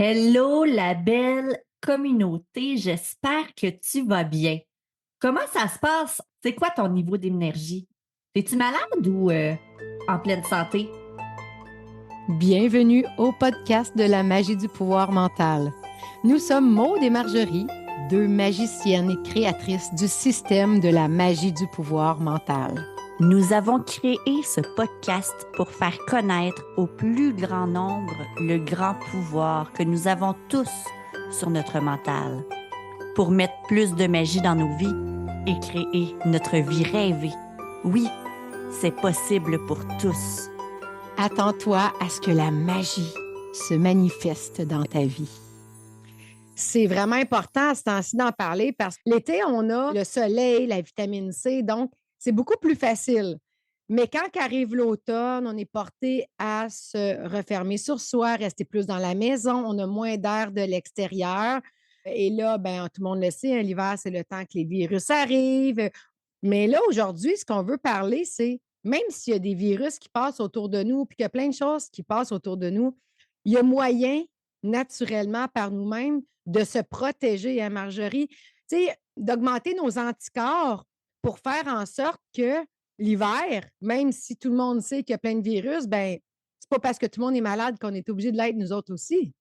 Hello, la belle communauté, j'espère que tu vas bien. Comment ça se passe? C'est quoi ton niveau d'énergie? Es-tu malade ou en pleine santé? Bienvenue au podcast de la magie du pouvoir mental. Nous sommes Maude et Marjorie, deux magiciennes et créatrices du système de la magie du pouvoir mental. Nous avons créé ce podcast pour faire connaître au plus grand nombre le grand pouvoir que nous avons tous sur notre mental, pour mettre plus de magie dans nos vies et créer notre vie rêvée. Oui, c'est possible pour tous. Attends-toi à ce que la magie se manifeste dans ta vie. C'est vraiment important à ce temps-ci d'en parler parce que l'été, on a le soleil, la vitamine C, donc c'est beaucoup plus facile. Mais quand arrive l'automne, on est porté à se refermer sur soi, rester plus dans la maison, on a moins d'air de l'extérieur. Et là, ben, tout le monde le sait, hein, l'hiver, c'est le temps que les virus arrivent. Mais là, aujourd'hui, ce qu'on veut parler, c'est même s'il y a des virus qui passent autour de nous, puis qu'il y a plein de choses qui passent autour de nous, il y a moyen, naturellement, par nous-mêmes, de se protéger, hein, Marjorie? Tu sais, d'augmenter nos anticorps pour faire en sorte que l'hiver, même si tout le monde sait qu'il y a plein de virus, ben c'est pas parce que tout le monde est malade qu'on est obligé de l'être nous autres aussi.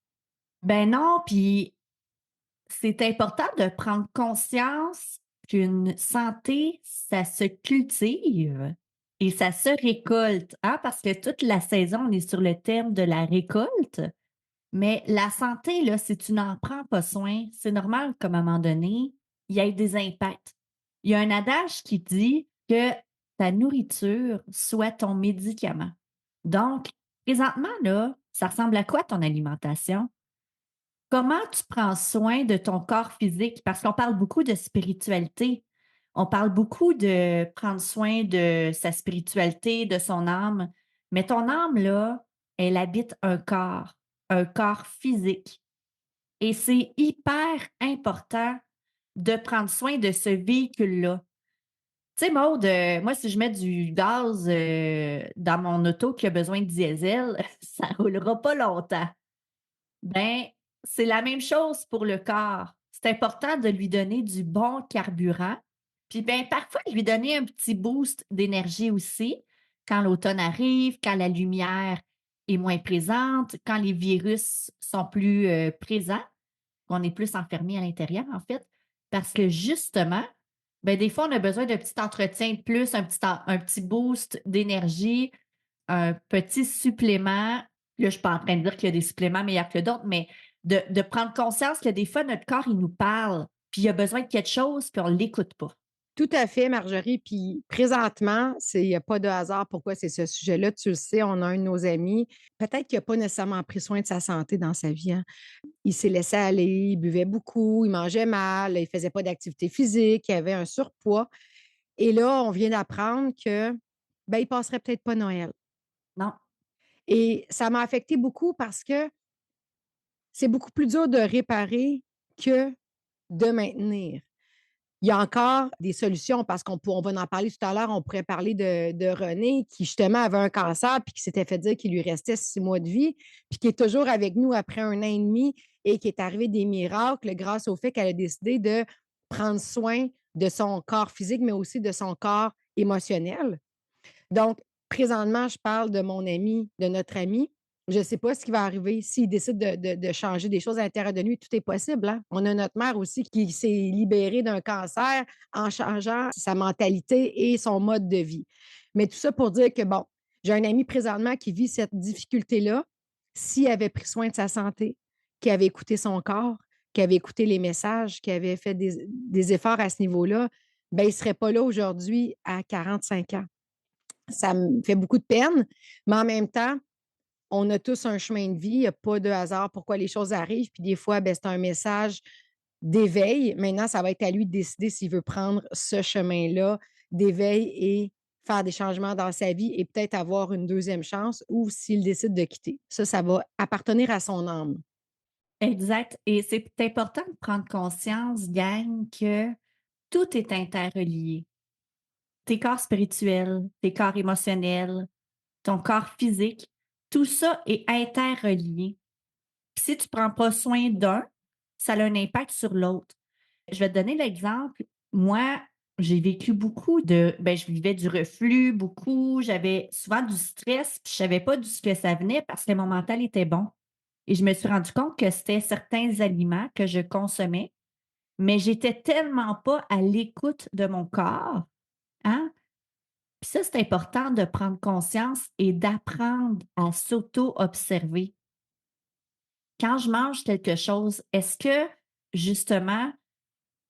Ben non, puis c'est important de prendre conscience qu'une santé, ça se cultive et ça se récolte, hein, parce que toute la saison, on est sur le terme de la récolte. Mais la santé, là, si tu n'en prends pas soin, c'est normal qu'à un moment donné, il y ait des impacts. Il y a un adage qui dit que ta nourriture soit ton médicament. Donc, présentement, là, ça ressemble à quoi ton alimentation? Comment tu prends soin de ton corps physique? Parce qu'on parle beaucoup de spiritualité. On parle beaucoup de prendre soin de sa spiritualité, de son âme. Mais ton âme, là, elle habite un corps physique. Et c'est hyper important de prendre soin de ce véhicule-là. Tu sais, Maude, moi, si je mets du gaz dans mon auto qui a besoin de diesel, ça roulera pas longtemps. Ben, c'est la même chose pour le corps. C'est important de lui donner du bon carburant. Puis ben, parfois, lui donner un petit boost d'énergie aussi quand l'automne arrive, quand la lumière est moins présente, quand les virus sont plus présents, qu'on est plus enfermé à l'intérieur, en fait. Parce que justement, ben, des fois, on a besoin d'un petit entretien de plus, un petit boost d'énergie, un petit supplément. Là, je ne suis pas en train de dire qu'il y a des suppléments meilleurs que d'autres, mais de prendre conscience que des fois, notre corps, il nous parle, puis il a besoin de quelque chose, puis on ne l'écoute pas. Tout à fait, Marjorie. Puis présentement, il n'y a pas de hasard pourquoi c'est ce sujet-là. Tu le sais, on a un de nos amis, peut-être qu'il n'a pas nécessairement pris soin de sa santé dans sa vie, hein. Il s'est laissé aller, il buvait beaucoup, il mangeait mal, il ne faisait pas d'activité physique, il avait un surpoids. Et là, on vient d'apprendre que ben, il passerait peut-être pas Noël. Non? Et ça m'a affecté beaucoup parce que c'est beaucoup plus dur de réparer que de maintenir. Il y a encore des solutions parce on va en parler tout à l'heure. On pourrait parler de René qui, justement, avait un cancer puis qui s'était fait dire qu'il lui restait 6 mois de vie, puis qui est toujours avec nous après 1 an et demi et qui est arrivé des miracles grâce au fait qu'elle a décidé de prendre soin de son corps physique, mais aussi de son corps émotionnel. Donc, présentement, je parle de mon ami, de notre ami. Je ne sais pas ce qui va arriver s'il décide de changer des choses à l'intérieur de lui. Tout est possible, hein? On a notre mère aussi qui s'est libérée d'un cancer en changeant sa mentalité et son mode de vie. Mais tout ça pour dire que, bon, j'ai un ami présentement qui vit cette difficulté-là. S'il avait pris soin de sa santé, qui avait écouté son corps, qui avait écouté les messages, qui avait fait des efforts à ce niveau-là, ben, il ne serait pas là aujourd'hui à 45 ans. Ça me fait beaucoup de peine, mais en même temps, on a tous un chemin de vie. Il n'y a pas de hasard pourquoi les choses arrivent. Puis des fois, ben, c'est un message d'éveil. Maintenant, ça va être à lui de décider s'il veut prendre ce chemin-là d'éveil et faire des changements dans sa vie et peut-être avoir une deuxième chance ou s'il décide de quitter. Ça va appartenir à son âme. Exact. Et c'est important de prendre conscience, gang, que tout est interrelié. Tes corps spirituels, tes corps émotionnels, ton corps physique, tout ça est interrelié. si tu prends pas soin d'un, ça a un impact sur l'autre. Je vais te donner l'exemple. Moi, j'ai vécu beaucoup je vivais du reflux beaucoup, j'avais souvent du stress, puis je savais pas d'où ce que ça venait parce que mon mental était bon et je me suis rendu compte que c'était certains aliments que je consommais, mais j'étais tellement pas à l'écoute de mon corps, hein? Puis ça, c'est important de prendre conscience et d'apprendre à s'auto-observer. Quand je mange quelque chose, est-ce que justement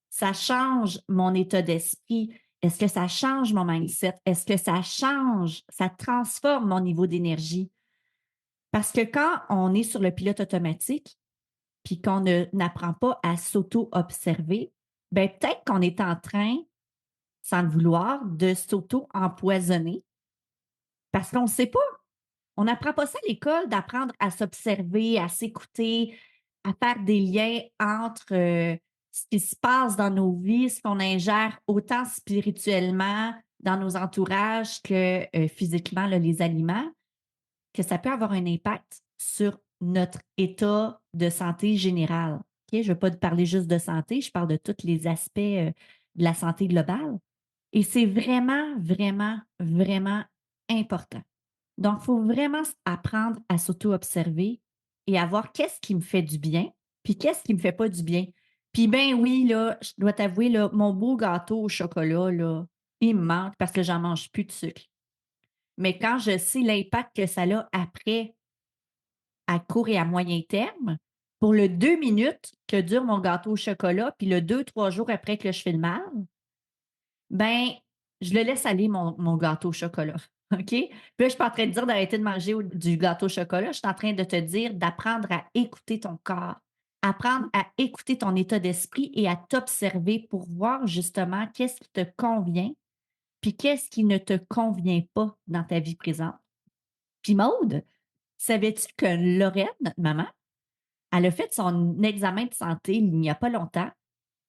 ça change mon état d'esprit? Est-ce que ça change mon mindset? Est-ce que ça transforme mon niveau d'énergie? Parce que quand on est sur le pilote automatique, puis qu'on n'apprend pas à s'auto-observer, ben peut-être qu'on est en train, sans le vouloir, de s'auto-empoisonner parce qu'on ne sait pas. On n'apprend pas ça à l'école, d'apprendre à s'observer, à s'écouter, à faire des liens entre ce qui se passe dans nos vies, ce qu'on ingère autant spirituellement dans nos entourages que physiquement, là, les aliments, que ça peut avoir un impact sur notre état de santé général. OK? Je ne veux pas te parler juste de santé, je parle de tous les aspects de la santé globale. Et c'est vraiment, vraiment, vraiment important. Donc, il faut vraiment apprendre à s'auto-observer et à voir qu'est-ce qui me fait du bien, puis qu'est-ce qui ne me fait pas du bien. Puis ben oui, là, je dois t'avouer, là, mon beau gâteau au chocolat, là, il me manque parce que j'en mange plus de sucre. Mais quand je sais l'impact que ça a après, à court et à moyen terme, pour le 2 minutes que dure mon gâteau au chocolat, puis le 2, 3 jours après que je fais le mal, ben, je le laisse aller mon gâteau au chocolat, OK? Puis là, je ne suis pas en train de dire d'arrêter de manger du gâteau au chocolat, je suis en train de te dire d'apprendre à écouter ton corps, apprendre à écouter ton état d'esprit et à t'observer pour voir justement qu'est-ce qui te convient, puis qu'est-ce qui ne te convient pas dans ta vie présente. Puis Maude, savais-tu que Lorraine, notre maman, elle a fait son examen de santé il n'y a pas longtemps,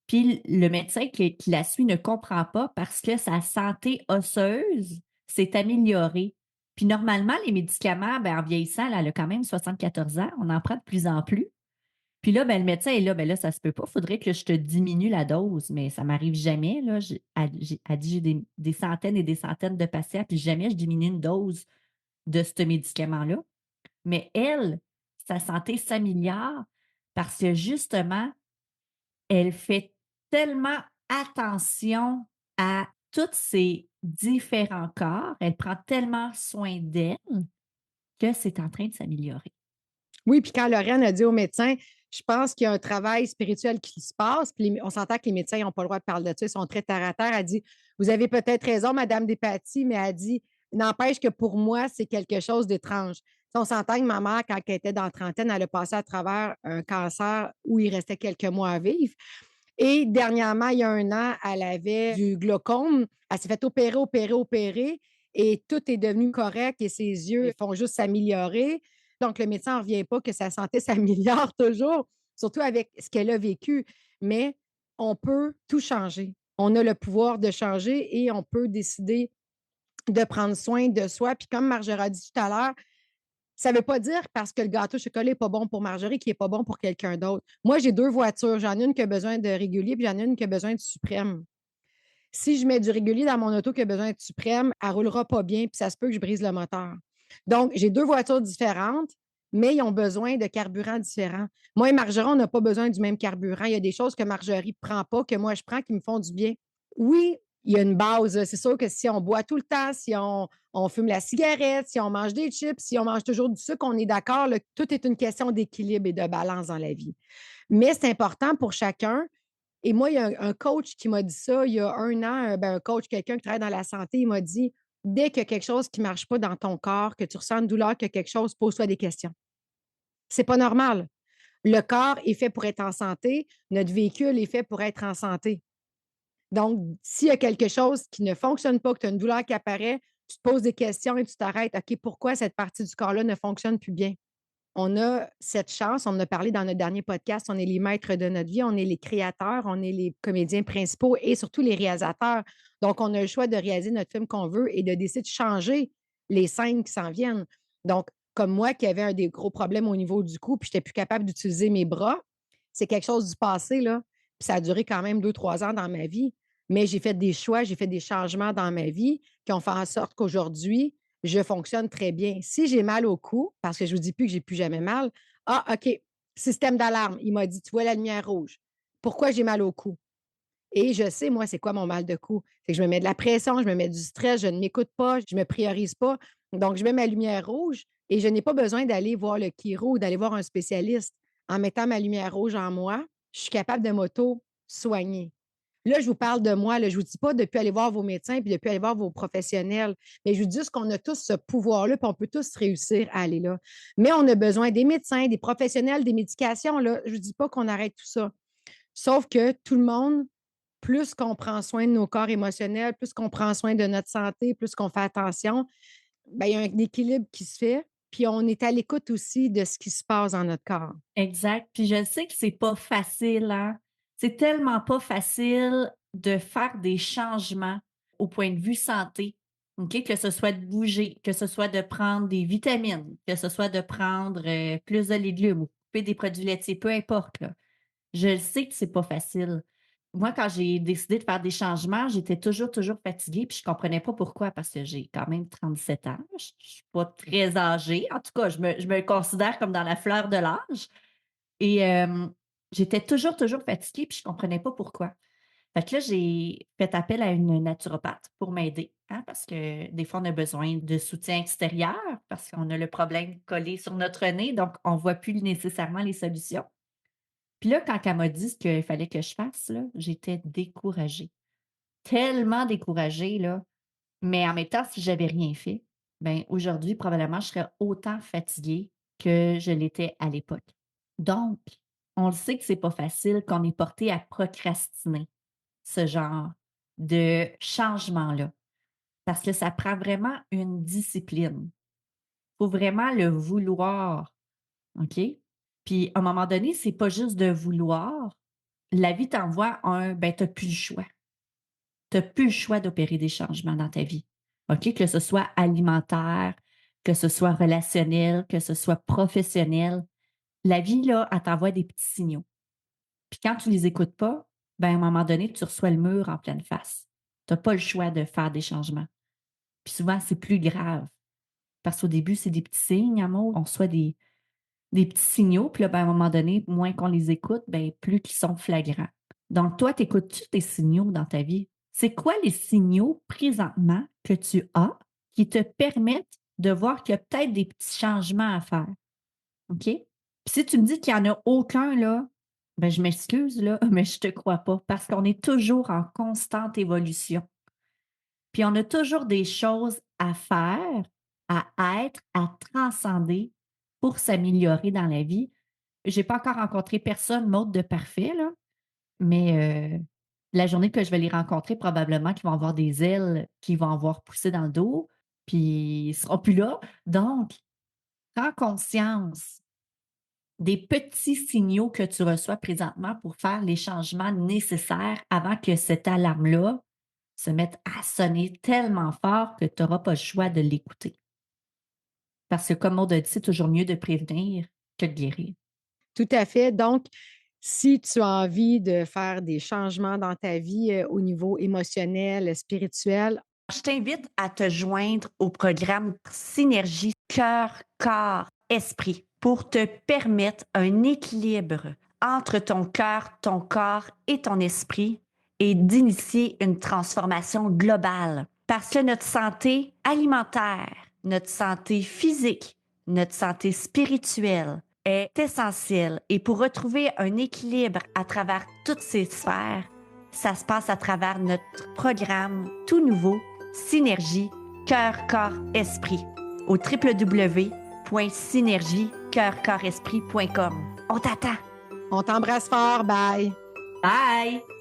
puis le médecin qui la suit ne comprend pas parce que sa santé osseuse s'est améliorée. Puis normalement, les médicaments, ben, en vieillissant, là, elle a quand même 74 ans, on en prend de plus en plus. Puis là, ben, le médecin est là, ben là, ça se peut pas, il faudrait que je te diminue la dose, mais ça m'arrive jamais. Là. Elle dit, j'ai des centaines et des centaines de patients, puis jamais je diminue une dose de ce médicament-là. Mais elle, sa santé s'améliore parce que justement, elle fait tellement attention à tous ses différents corps, elle prend tellement soin d'elle que c'est en train de s'améliorer. Oui, puis quand Lorraine a dit au médecin, je pense qu'il y a un travail spirituel qui se passe, puis on s'entend que les médecins n'ont pas le droit de parler de ça, ils sont très terre à terre. Elle dit, vous avez peut-être raison, Madame Despatie, mais elle dit, n'empêche que pour moi, c'est quelque chose d'étrange. On s'entend que ma mère, quand elle était dans la trentaine, elle a passé à travers un cancer où il restait quelques mois à vivre. Et dernièrement, il y a 1 an, elle avait du glaucome. Elle s'est fait opérer, et tout est devenu correct et ses yeux font juste s'améliorer. Donc, le médecin ne revient pas que sa santé s'améliore toujours, surtout avec ce qu'elle a vécu. Mais on peut tout changer. On a le pouvoir de changer et on peut décider de prendre soin de soi. Puis comme Marjorie a dit tout à l'heure, ça ne veut pas dire parce que le gâteau au chocolat n'est pas bon pour Marjorie qu'il n'est pas bon pour quelqu'un d'autre. Moi, j'ai 2 voitures. J'en ai une qui a besoin de régulier, puis j'en ai une qui a besoin de suprême. Si je mets du régulier dans mon auto qui a besoin de suprême, elle ne roulera pas bien, puis ça se peut que je brise le moteur. Donc, j'ai 2 voitures différentes, mais ils ont besoin de carburants différents. Moi et Marjorie, on n'a pas besoin du même carburant. Il y a des choses que Marjorie ne prend pas, que moi je prends, qui me font du bien. Oui, il y a une base. C'est sûr que si on boit tout le temps, si on fume la cigarette, si on mange des chips, si on mange toujours du sucre, on est d'accord, tout est une question d'équilibre et de balance dans la vie. Mais c'est important pour chacun. Et moi, il y a un coach qui m'a dit ça il y a 1 an, un coach, quelqu'un qui travaille dans la santé, il m'a dit, dès qu'il y a quelque chose qui ne marche pas dans ton corps, que tu ressens une douleur, que quelque chose, pose-toi des questions. C'est pas normal. Le corps est fait pour être en santé. Notre véhicule est fait pour être en santé. Donc, s'il y a quelque chose qui ne fonctionne pas, que tu as une douleur qui apparaît, tu te poses des questions et tu t'arrêtes. OK, pourquoi cette partie du corps-là ne fonctionne plus bien? On a cette chance, on en a parlé dans notre dernier podcast, on est les maîtres de notre vie, on est les créateurs, on est les comédiens principaux et surtout les réalisateurs. Donc, on a le choix de réaliser notre film qu'on veut et de décider de changer les scènes qui s'en viennent. Donc, comme moi qui avait des gros problèmes au niveau du cou, puis je n'étais plus capable d'utiliser mes bras. C'est quelque chose du passé, là. Puis ça a duré quand même 2, 3 ans dans ma vie. Mais j'ai fait des choix, j'ai fait des changements dans ma vie qui ont fait en sorte qu'aujourd'hui, je fonctionne très bien. Si j'ai mal au cou, parce que je ne vous dis plus que j'ai plus jamais mal, ah, OK, système d'alarme. Il m'a dit, tu vois la lumière rouge. Pourquoi j'ai mal au cou? Et je sais, moi, c'est quoi mon mal de cou? C'est que je me mets de la pression, je me mets du stress, je ne m'écoute pas, je ne me priorise pas. Donc, je mets ma lumière rouge et je n'ai pas besoin d'aller voir le chiro ou d'aller voir un spécialiste. En mettant ma lumière rouge en moi, je suis capable de m'auto-soigner. Là, je vous parle de moi. Là, je ne vous dis pas de ne plus aller voir vos médecins puis de ne plus aller voir vos professionnels. Mais je vous dis juste qu'on a tous ce pouvoir-là puis on peut tous réussir à aller là. Mais on a besoin des médecins, des professionnels, des médications. Là. Je ne vous dis pas qu'on arrête tout ça. Sauf que tout le monde, plus qu'on prend soin de nos corps émotionnels, plus qu'on prend soin de notre santé, plus qu'on fait attention, bien, il y a un équilibre qui se fait. Puis on est à l'écoute aussi de ce qui se passe dans notre corps. Exact. Puis je sais que c'est pas facile, hein. C'est tellement pas facile de faire des changements au point de vue santé, OK? Que ce soit de bouger, que ce soit de prendre des vitamines, que ce soit de prendre, plus de légumes ou couper des produits laitiers, peu importe, là. Je le sais que c'est pas facile. Moi, quand j'ai décidé de faire des changements, j'étais toujours fatiguée, puis je comprenais pas pourquoi, parce que j'ai quand même 37 ans. Je suis pas très âgée. En tout cas, je me considère comme dans la fleur de l'âge. Et j'étais toujours fatiguée, puis je comprenais pas pourquoi. Fait que là, j'ai fait appel à une naturopathe pour m'aider, hein, parce que des fois, on a besoin de soutien extérieur parce qu'on a le problème collé sur notre nez, donc on voit plus nécessairement les solutions. Puis là, quand elle m'a dit ce qu'il fallait que je fasse, là, j'étais découragée. Tellement découragée, là. Mais en même temps, si j'avais rien fait, ben aujourd'hui, probablement, je serais autant fatiguée que je l'étais à l'époque. Donc, on le sait que c'est pas facile, qu'on est porté à procrastiner ce genre de changement-là. Parce que ça prend vraiment une discipline. Il faut vraiment le vouloir. OK? Puis, à un moment donné, c'est pas juste de vouloir. La vie t'envoie ben, tu n'as plus le choix. Tu n'as plus le choix d'opérer des changements dans ta vie. OK? Que ce soit alimentaire, que ce soit relationnel, que ce soit professionnel. La vie, là, elle t'envoie des petits signaux. Puis quand tu les écoutes pas, ben, à un moment donné, tu reçois le mur en pleine face. Tu n'as pas le choix de faire des changements. Puis souvent, c'est plus grave. Parce qu'au début, c'est des petits signes, amour. On reçoit des petits signaux, puis là, ben, à un moment donné, moins qu'on les écoute, ben, plus qu'ils sont flagrants. Donc, toi, t'écoutes-tu tes signaux dans ta vie? C'est quoi les signaux présentement que tu as qui te permettent de voir qu'il y a peut-être des petits changements à faire? OK? Puis si tu me dis qu'il n'y en a aucun, là, ben, je m'excuse, là, mais je te crois pas parce qu'on est toujours en constante évolution. Puis on a toujours des choses à faire, à être, à transcender pour s'améliorer dans la vie. J'ai pas encore rencontré personne mode de parfait, là, mais la journée que je vais les rencontrer, probablement qu'ils vont avoir des ailes qui vont avoir poussé dans le dos, puis ils seront plus là. Donc, prends conscience des petits signaux que tu reçois présentement pour faire les changements nécessaires avant que cette alarme-là se mette à sonner tellement fort que tu n'auras pas le choix de l'écouter. Parce que comme on a dit, c'est toujours mieux de prévenir que de guérir. Tout à fait. Donc, si tu as envie de faire des changements dans ta vie au niveau émotionnel, spirituel, Je t'invite à te joindre au programme Synergie Cœur, Corps, Esprit pour te permettre un équilibre entre ton cœur, ton corps et ton esprit et d'initier une transformation globale. Parce que notre santé alimentaire, notre santé physique, notre santé spirituelle est essentielle. Et pour retrouver un équilibre à travers toutes ces sphères, ça se passe à travers notre programme tout nouveau, Synergie Cœur, Corps, Esprit, au www.synergiecoeurcoresprit.com. On t'attend! on t'embrasse fort. Bye! Bye!